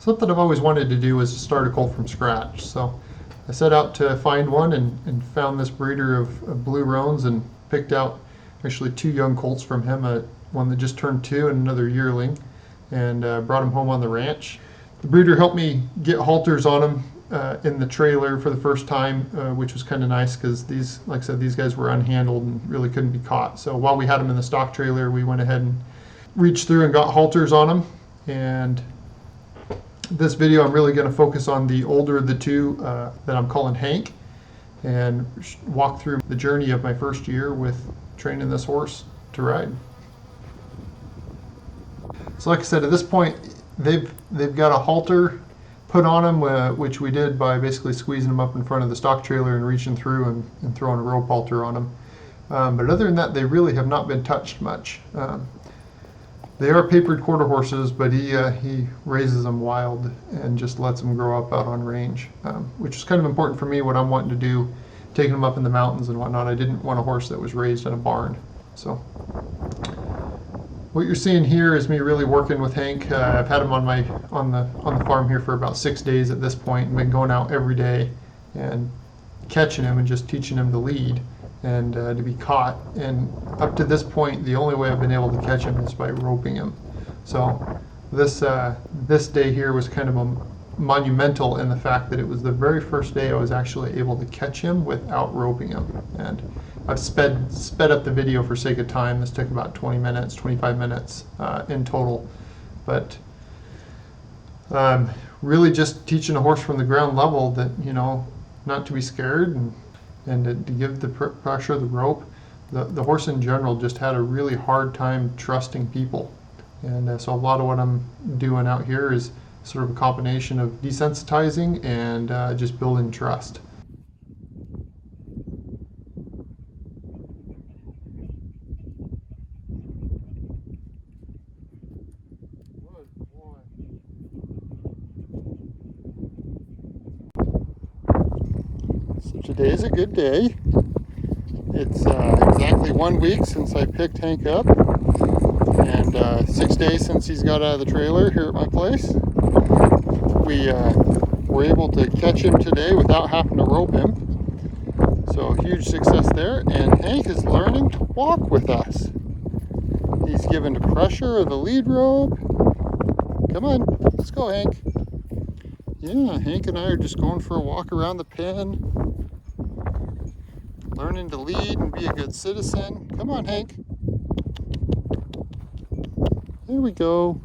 Something I've always wanted to do is to start a colt from scratch. So I set out to find one and found this breeder of blue roans and picked out actually 2 young colts from him, one that just turned 2 and another yearling, and brought him home on the ranch. The breeder helped me get halters on him in the trailer for the first time, which was kind of nice because these, like I said, these guys were unhandled and really couldn't be caught. So while we had them in the stock trailer, we went ahead and reached through and got halters on them. And this video, I'm really going to focus on the older of the 2 that I'm calling Hank, and walk through the journey of my first year with training this horse to ride. So like I said, at this point, they've got a halter put on them, which we did by basically squeezing them up in front of the stock trailer and reaching through and throwing a rope halter on them. But other than that, they really have not been touched much. They are papered quarter horses, but he raises them wild and just lets them grow up out on range, which is kind of important for me, what I'm wanting to do, taking them up in the mountains and whatnot. I didn't want a horse that was raised in a barn. So what you're seeing here is me really working with Hank. I've had him on the farm here for about 6 days at this point, and been going out every day and catching him and just teaching him to lead and to be caught. And up to this point, the only way I've been able to catch him is by roping him. So this day here was kind of monumental in the fact that it was the very first day I was actually able to catch him without roping him. And I've sped up the video for sake of time. This took about 20 minutes, 25 minutes in total. But really just teaching a horse from the ground level that, you know, not to be scared and to give the pressure of the rope. The horse in general just had a really hard time trusting people. And so a lot of what I'm doing out here is sort of a combination of desensitizing and just building trust. So today is a good day. It's exactly 1 week since I picked Hank up, and 6 days since he's got out of the trailer here at my place. We were able to catch him today without having to rope him. So huge success there, and Hank is learning to walk with us. He's given the pressure of the lead rope. Come on, let's go, Hank. Yeah, Hank and I are just going for a walk around the pen, learning to lead and be a good citizen. Come on, Hank. There we go.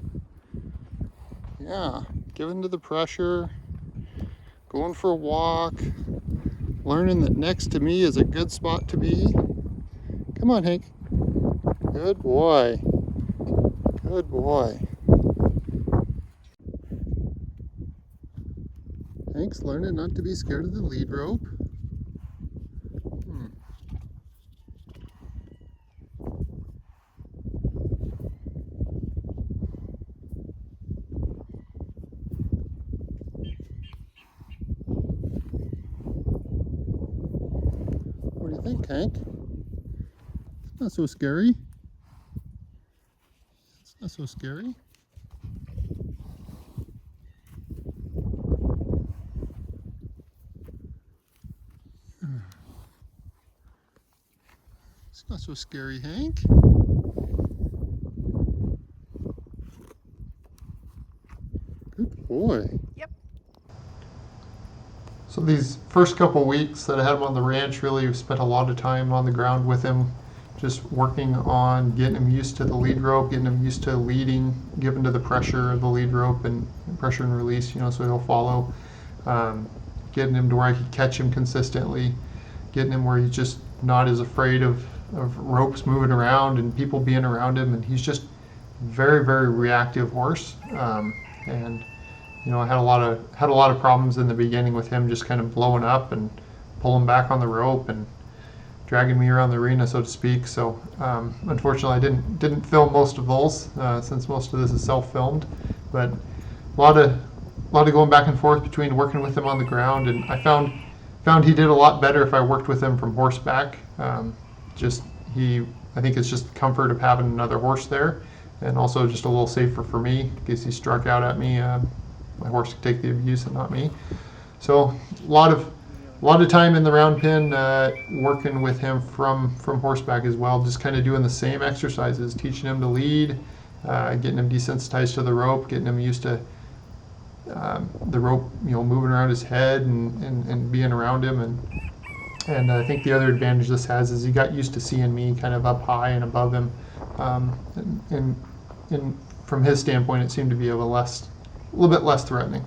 Yeah, giving to the pressure, going for a walk, learning that next to me is a good spot to be. Come on, Hank. Good boy. Good boy. Hank's learning not to be scared of the lead rope. What do you think, Hank? It's not so scary. It's not so scary. It's not so scary, Hank. Good boy. Yep. So these first couple weeks that I had him on the ranch, really spent a lot of time on the ground with him, just working on getting him used to the lead rope, getting him used to leading, given to the pressure of the lead rope and pressure and release, you know, so he'll follow. Getting him to where I could catch him consistently, getting him where he's just not as afraid of ropes moving around and people being around him, and he's just very, very reactive horse. And you know, I had a lot of problems in the beginning with him just kind of blowing up and pulling back on the rope and dragging me around the arena, so to speak. So unfortunately, I didn't film most of those since most of this is self-filmed. But a lot of going back and forth between working with him on the ground, and I found he did a lot better if I worked with him from horseback. I think it's just the comfort of having another horse there, and also just a little safer for me in case he struck out at me my horse could take the abuse and not me. So a lot of time in the round pen working with him from horseback as well, just kind of doing the same exercises, teaching him to lead, getting him desensitized to the rope, getting him used to the rope, moving around his head and being around him. And I think the other advantage this has is he got used to seeing me kind of up high and above him. And from his standpoint, it seemed to be a little bit less threatening.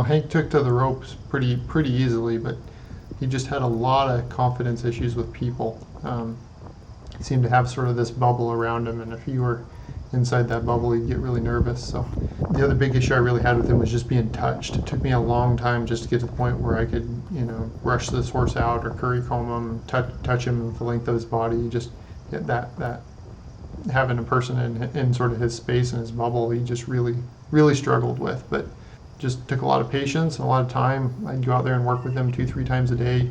Hank took to the ropes pretty easily, but he just had a lot of confidence issues with people. He seemed to have sort of this bubble around him, and if you were inside that bubble, he'd get really nervous. So the other big issue I really had with him was just being touched. It took me a long time just to get to the point where I could, rush this horse out or curry comb him, touch him with the length of his body. Just get that having a person in sort of his space and his bubble, he just really struggled with. But just took a lot of patience and a lot of time. I'd go out there and work with him 2-3 times a day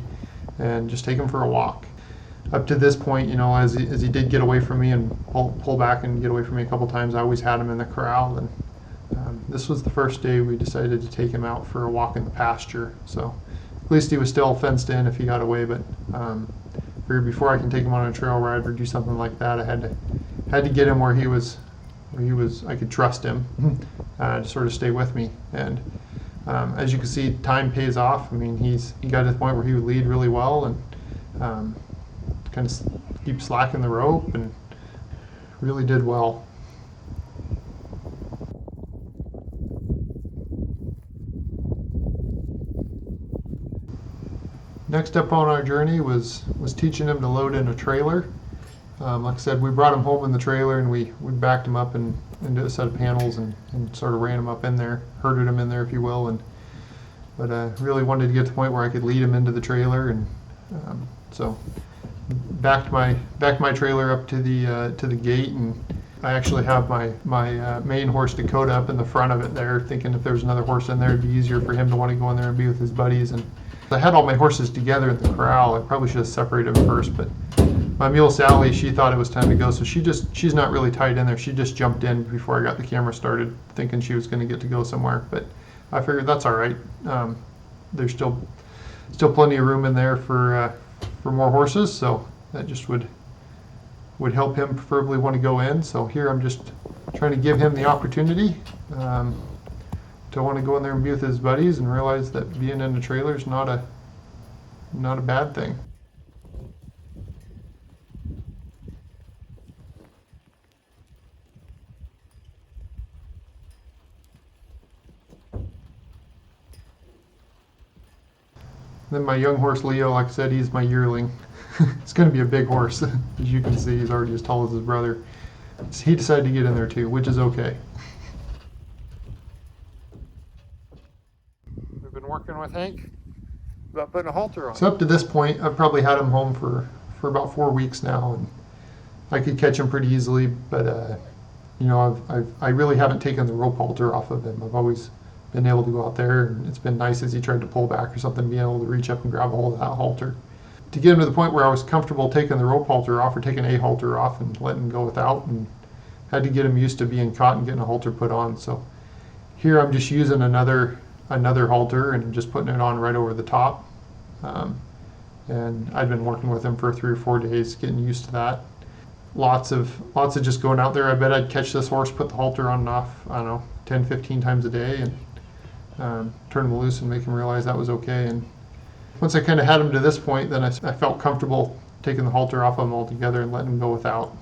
and just take him for a walk. Up to this point, as he did get away from me and pull back and get away from me a couple times, I always had him in the corral. And this was the first day we decided to take him out for a walk in the pasture. So at least he was still fenced in if he got away. But figured before I can take him on a trail ride or do something like that, I had to get him where he was I could trust him to sort of stay with me. And as you can see, time pays off. I mean, he got to the point where he would lead really well and kind of keep slacking the rope and really did well. Next up on our journey was teaching him to load in a trailer. Like I said, we brought him home in the trailer and we backed him up into a set of panels and sort of ran him up in there, herded him in there, if you will. But I really wanted to get to the point where I could lead him into the trailer, and so backed my trailer up to the gate, and I actually have my main horse Dakota up in the front of it there, thinking if there was another horse in there, it'd be easier for him to want to go in there and be with his buddies. And I had all my horses together in the corral. I probably should have separated them first, but my mule Sally, she thought it was time to go, so she's not really tied in there. She just jumped in before I got the camera started, thinking she was going to get to go somewhere. But I figured that's all right. There's still plenty of room in there for more horses, so that just would help him preferably want to go in. So here I'm just trying to give him the opportunity to want to go in there and be with his buddies, and realize that being in a trailer is not a bad thing. Then my young horse Leo, like I said, he's my yearling. It's going to be a big horse. As you can see, he's already as tall as his brother. So he decided to get in there too, which is okay. We've been working with Hank about putting a halter on. So up to this point, I've probably had him home for about 4 weeks now, and I could catch him pretty easily, but I really haven't taken the rope halter off of him. I've always been able to go out there, and it's been nice as he tried to pull back or something, being able to reach up and grab a hold of that halter. To get him to the point where I was comfortable taking the rope halter off or taking a halter off and letting him go without, and had to get him used to being caught and getting a halter put on. So here I'm just using another halter and just putting it on right over the top. And I've been working with him for 3 or 4 days, getting used to that. Lots of just going out there. I bet I'd catch this horse, put the halter on and off, 10, 15 times a day, and turn him loose and make him realize that was okay. And once I kind of had him to this point, then I felt comfortable taking the halter off of him altogether and letting him go without.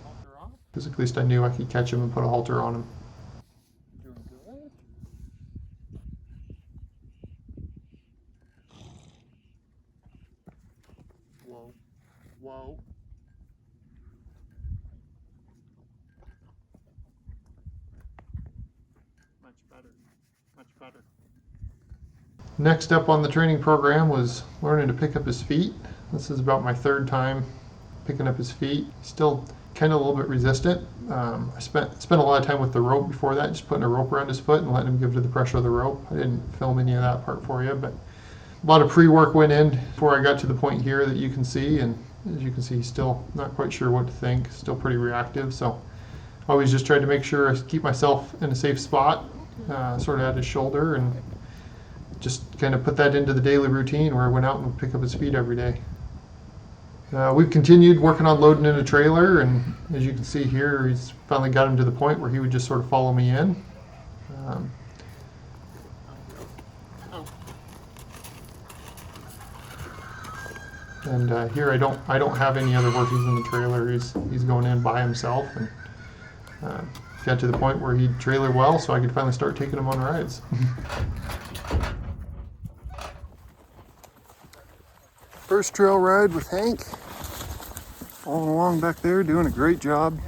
Because at least I knew I could catch him and put a halter on him. Doing good. Whoa. Whoa. Much better. Much better. Next up on the training program was learning to pick up his feet. This is about my third time picking up his feet. Still kind of a little bit resistant. I spent a lot of time with the rope before that, just putting a rope around his foot and letting him give to the pressure of the rope. I didn't film any of that part for you, but a lot of pre-work went in before I got to the point here that you can see, and as you can see, he's still not quite sure what to think, still pretty reactive, so I always just tried to make sure I keep myself in a safe spot, sort of at his shoulder, and just kind of put that into the daily routine where I went out and would pick up his feet every day. We've continued working on loading in a trailer, and as you can see here, he's finally got him to the point where he would just sort of follow me in. And here I don't have any other workers in the trailer. He's going in by himself, and got to the point where he'd trailer well, so I could finally start taking him on rides. First trail ride with Hank. Following along back there, doing a great job.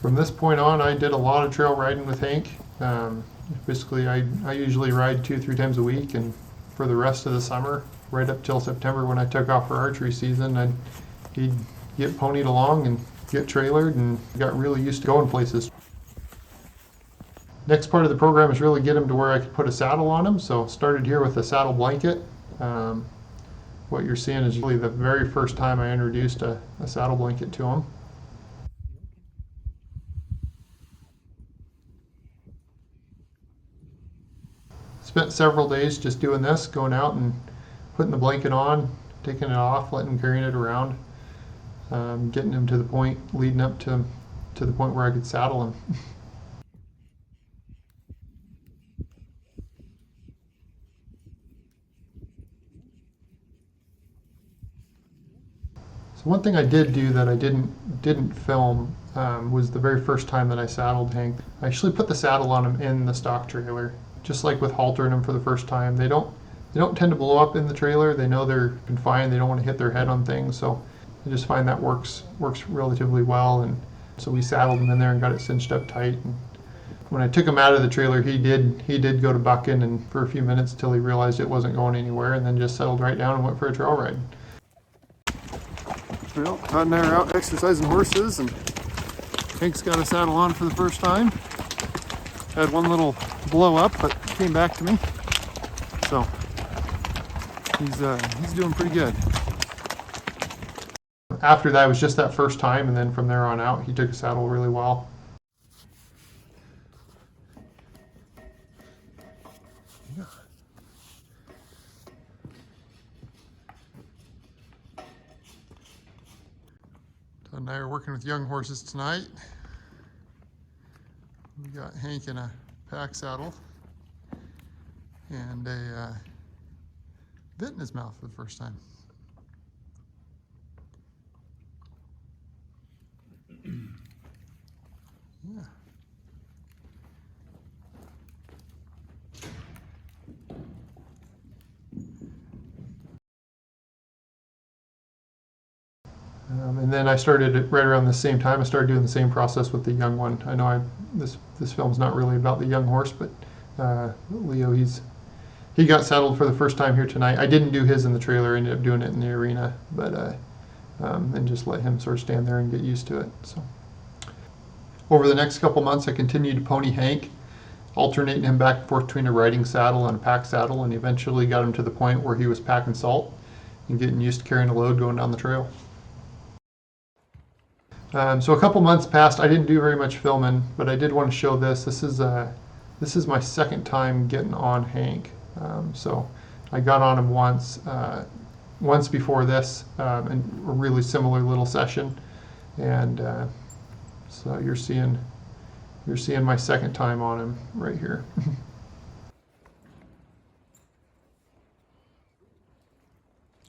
From this point on, I did a lot of trail riding with Hank. Basically, I usually ride 2-3 times a week, and for the rest of the summer, right up till September when I took off for archery season, he'd get ponied along and get trailered and got really used to going places. Next part of the program is really get him to where I could put a saddle on him. So started here with a saddle blanket. What you're seeing is really the very first time I introduced a saddle blanket to him. Spent several days just doing this, going out and putting the blanket on, taking it off, letting him carrying it around, getting him to the point, leading up to the point where I could saddle him. So one thing I did do that I didn't film was the very first time that I saddled Hank. I actually put the saddle on him in the stock trailer, just like with haltering him for the first time. They don't tend to blow up in the trailer. They know they're confined. They don't want to hit their head on things. So I just find that works relatively well. And so we saddled him in there and got it cinched up tight. And when I took him out of the trailer, he did go to bucking and for a few minutes till he realized it wasn't going anywhere, and then just settled right down and went for a trail ride. Well, Todd and I are out exercising horses, and Hank's got a saddle on for the first time. Had one little blow up, but came back to me. So he's doing pretty good. After that, it was just that first time, and then from there on out, he took a saddle really well. Yeah. Todd and I are working with young horses tonight. We got Hank in a pack saddle and a bit in his mouth for the first time. Yeah. And then I started right around the same time. I started doing the same process with the young one. I know this film's not really about the young horse, but Leo, he got saddled for the first time here tonight. I didn't do his in the trailer. I ended up doing it in the arena, but and just let him sort of stand there and get used to it. So over the next couple months, I continued to pony Hank, alternating him back and forth between a riding saddle and a pack saddle, and eventually got him to the point where he was packing salt and getting used to carrying a load going down the trail. So a couple months passed. I didn't do very much filming, but I did want to show this. This is my second time getting on Hank. So I got on him once before this, in a really similar little session, and so you're seeing my second time on him right here.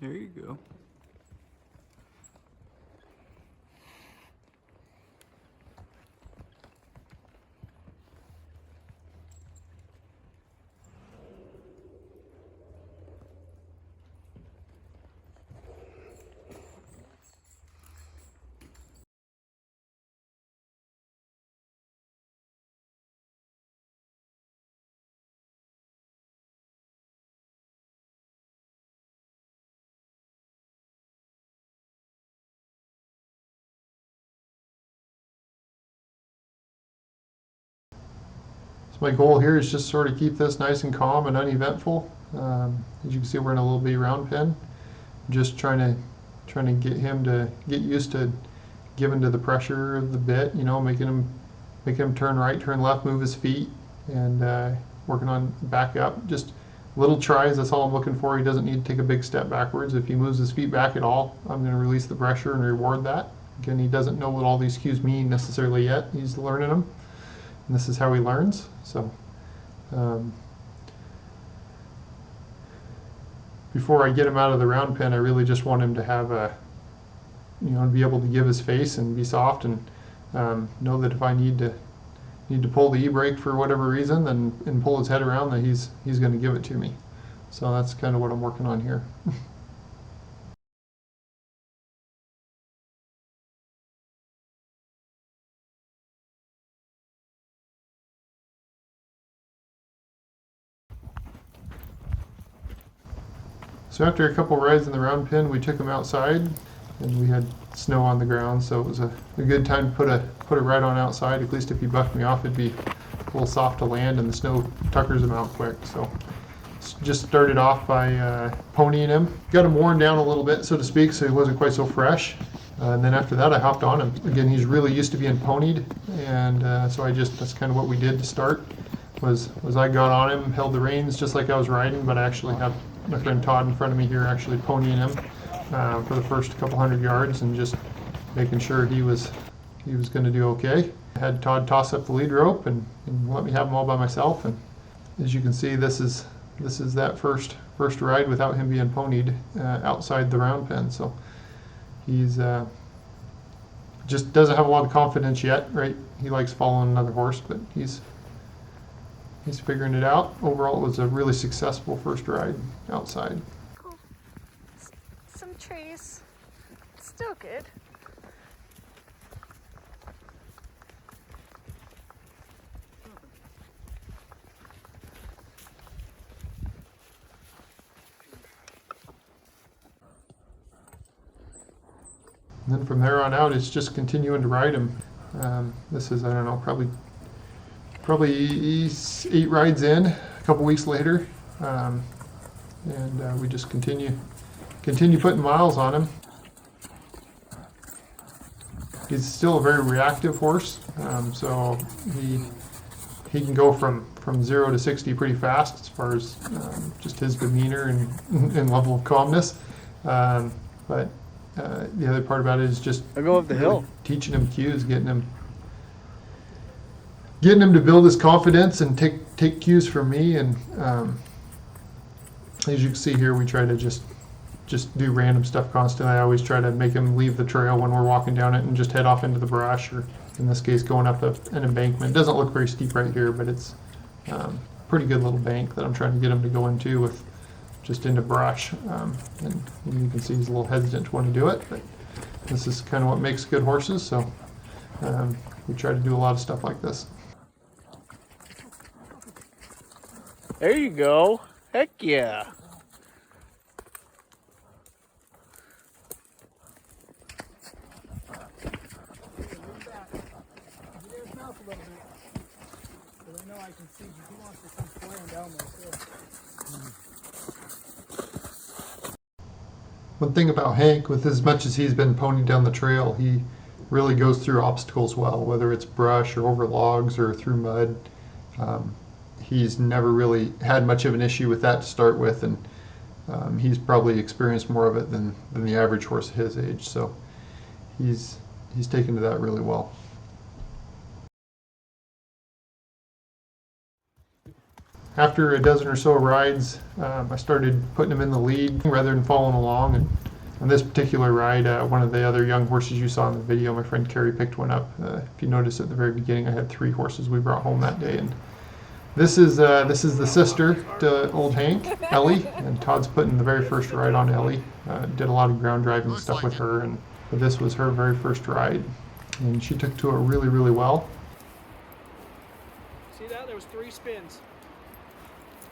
There you go. So my goal here is just sort of keep this nice and calm and uneventful. As you can see, we're in a little B round pen. Just trying to get him to get used to giving to the pressure of the bit. You know, making him turn right, turn left, move his feet, and working on back up. Just little tries. That's all I'm looking for. He doesn't need to take a big step backwards. If he moves his feet back at all, I'm going to release the pressure and reward that. Again, he doesn't know what all these cues mean necessarily yet. He's learning them. And this is how he learns. So before I get him out of the round pen, I really just want him to have to be able to give his face and be soft, and know that if I need to pull the e-brake for whatever reason, and pull his head around, that he's going to give it to me. So that's kind of what I'm working on here. So after a couple rides in the round pen, we took him outside, and we had snow on the ground, so it was a good time to put a ride on outside. At least if he bucked me off, it'd be a little soft to land, and the snow tuckers him out quick. So just started off by ponying him. Got him worn down a little bit, so to speak, so he wasn't quite so fresh. And then after that, I hopped on him. Again, he's really used to being ponied, and so that's kind of what we did to start. Was I got on him, held the reins just like I was riding, but I actually have my friend Todd in front of me here actually ponying him for the first couple hundred yards, and just making sure he was going to do okay. I had Todd toss up the lead rope and let me have him all by myself. And as you can see, this is that first ride without him being ponied outside the round pen. So he's just doesn't have a lot of confidence yet, right? He likes following another horse, but he's figuring it out. Overall, it was a really successful first ride outside. Cool. Some trees. Still good. And then from there on out, it's just continuing to ride him. This is, I don't know, probably 8 rides in, a couple weeks later, and we just continue putting miles on him. He's still a very reactive horse, so he can go from 0 to 60 pretty fast as far as just his demeanor and level of calmness. But the other part about it is just I go up the hill. teaching him cues, getting him to build his confidence and take cues from me. And as you can see here, we try to just do random stuff constantly. I always try to make him leave the trail when we're walking down it and just head off into the brush, or in this case going up an embankment. It doesn't look very steep right here, but it's pretty good little bank that I'm trying to get him to go into with just into brush. And you can see he's a little hesitant to want to do it, but this is kind of what makes good horses. So we try to do a lot of stuff like this. There you go. Heck yeah. One thing about Hank, with as much as he's been ponied down the trail, he really goes through obstacles well, whether it's brush or over logs or through mud. He's never really had much of an issue with that to start with, and he's probably experienced more of it than the average horse his age. So he's taken to that really well. After a dozen or so rides, I started putting him in the lead rather than following along. And on this particular ride, one of the other young horses you saw in the video, my friend Carrie picked one up. If you notice at the very beginning, I had 3 horses we brought home that day. And this is the sister to old Hank, Ellie, and Todd's putting the very first ride on Ellie. Did a lot of ground driving stuff with her, and but this was her very first ride, and she took to it really, really well. See that? There was 3 spins.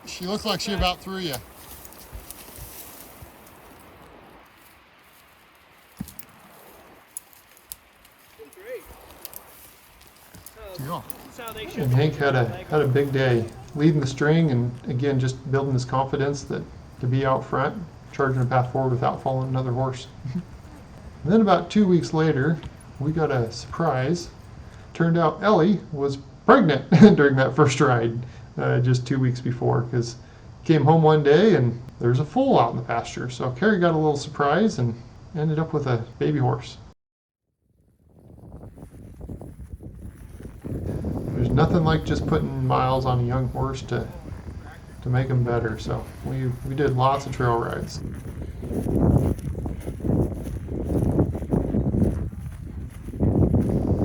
She looks like she about threw you. Great. Yeah. That's how they should And Hank had a big day, leading the string, and again just building his confidence that to be out front, charging a path forward without following another horse. And then about 2 weeks later, we got a surprise. Turned out Ellie was pregnant during that first ride, just 2 weeks before, because came home one day and there's a foal out in the pasture. So Carrie got a little surprise and ended up with a baby horse. There's nothing like just putting miles on a young horse to make him better. So we did lots of trail rides.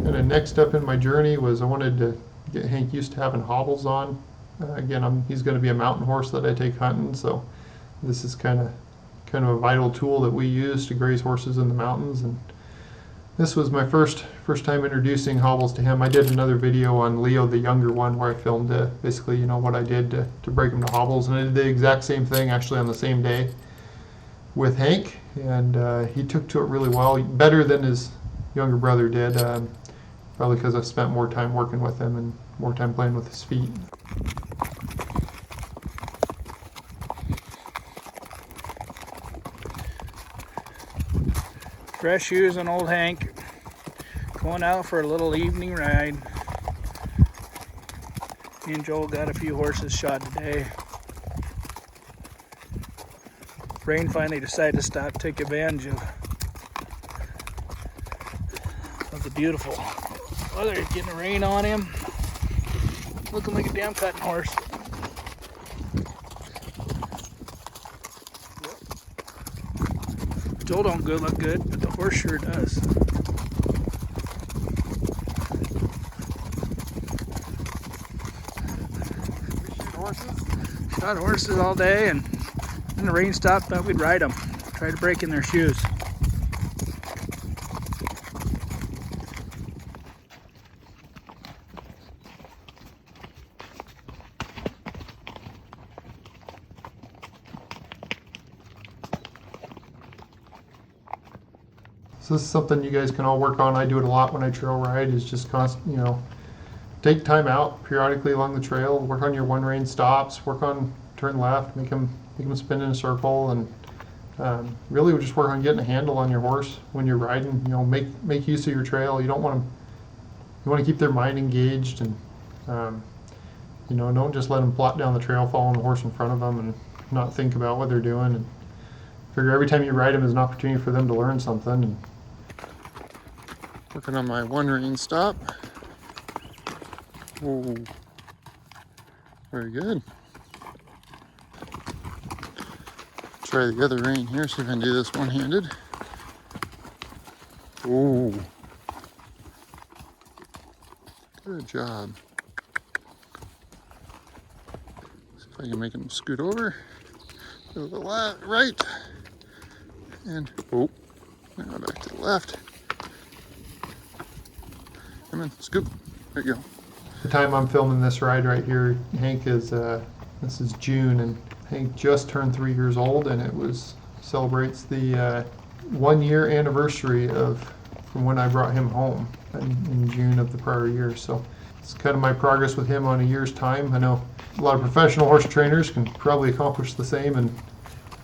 Kind of next step in my journey was I wanted to get Hank used to having hobbles on. Again, he's going to be a mountain horse that I take hunting, so this is kind of a vital tool that we use to graze horses in the mountains. And this was my first time introducing hobbles to him. I did another video on Leo, the younger one, where I filmed basically, what I did to break him to hobbles, and I did the exact same thing actually on the same day with Hank, and he took to it really well, better than his younger brother did, probably because I spent more time working with him and more time playing with his feet. Fresh shoes on old Hank. Going out for a little evening ride. Me and Joel got a few horses shot today. Rain finally decided to stop, take advantage of the beautiful weather. Getting the rain on him. Looking like a damn cutting horse. Joel don't look good, but the horse sure does. Shot horses all day, and then the rain stopped, thought we'd ride them. Try to break in their shoes. So this is something you guys can all work on. I do it a lot when I trail ride, is just take time out periodically along the trail, work on your one rein stops, work on turn left, make them spin in a circle, and really we just work on getting a handle on your horse when you're riding. Make use of your trail. You want to keep their mind engaged, and don't just let them plot down the trail following the horse in front of them and not think about what they're doing. And figure every time you ride them is an opportunity for them to learn something. And Working on my one rein stop. Oh, very good. Try the other rein here, see if I can do this one-handed. Oh, good job. See if I can make him scoot over. To the right. And, oh, now back to the left. Come in, scoop. There you go. the time I'm filming this ride right here, Hank is this is June, and Hank just turned 3 years old, and it celebrates the 1 year anniversary from when I brought him home in June of the prior year. So it's kind of my progress with him on a year's time. I know a lot of professional horse trainers can probably accomplish the same in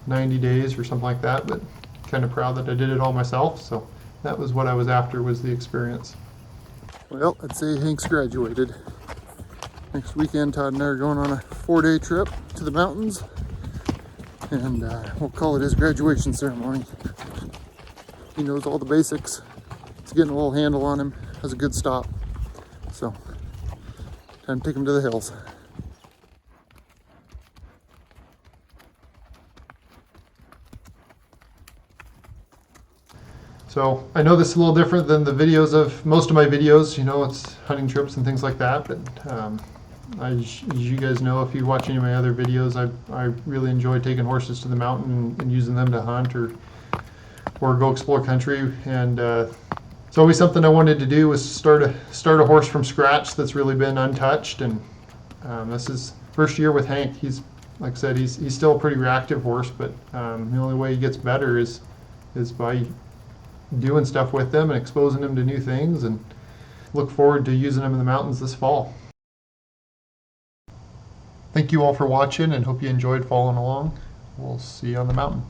90 days or something like that, but kind of proud that I did it all myself. So that was what I was after, was the experience. Well, I'd say Hank's graduated. Next weekend, Todd and I are going on a 4-day trip to the mountains, and we'll call it his graduation ceremony. He knows all the basics. He's getting a little handle on him, has a good stop. So, time to take him to the hills. So I know this is a little different than the videos of most of my videos. You know, it's hunting trips and things like that. But as you guys know, if you watch any of my other videos, I really enjoy taking horses to the mountain and using them to hunt or go explore country. And it's always something I wanted to do, was start a horse from scratch that's really been untouched. And this is first year with Hank. He's, like I said, he's still a pretty reactive horse, but the only way he gets better is by doing stuff with them and exposing them to new things, and look forward to using them in the mountains this fall. Thank you all for watching, and hope you enjoyed following along. We'll see you on the mountain.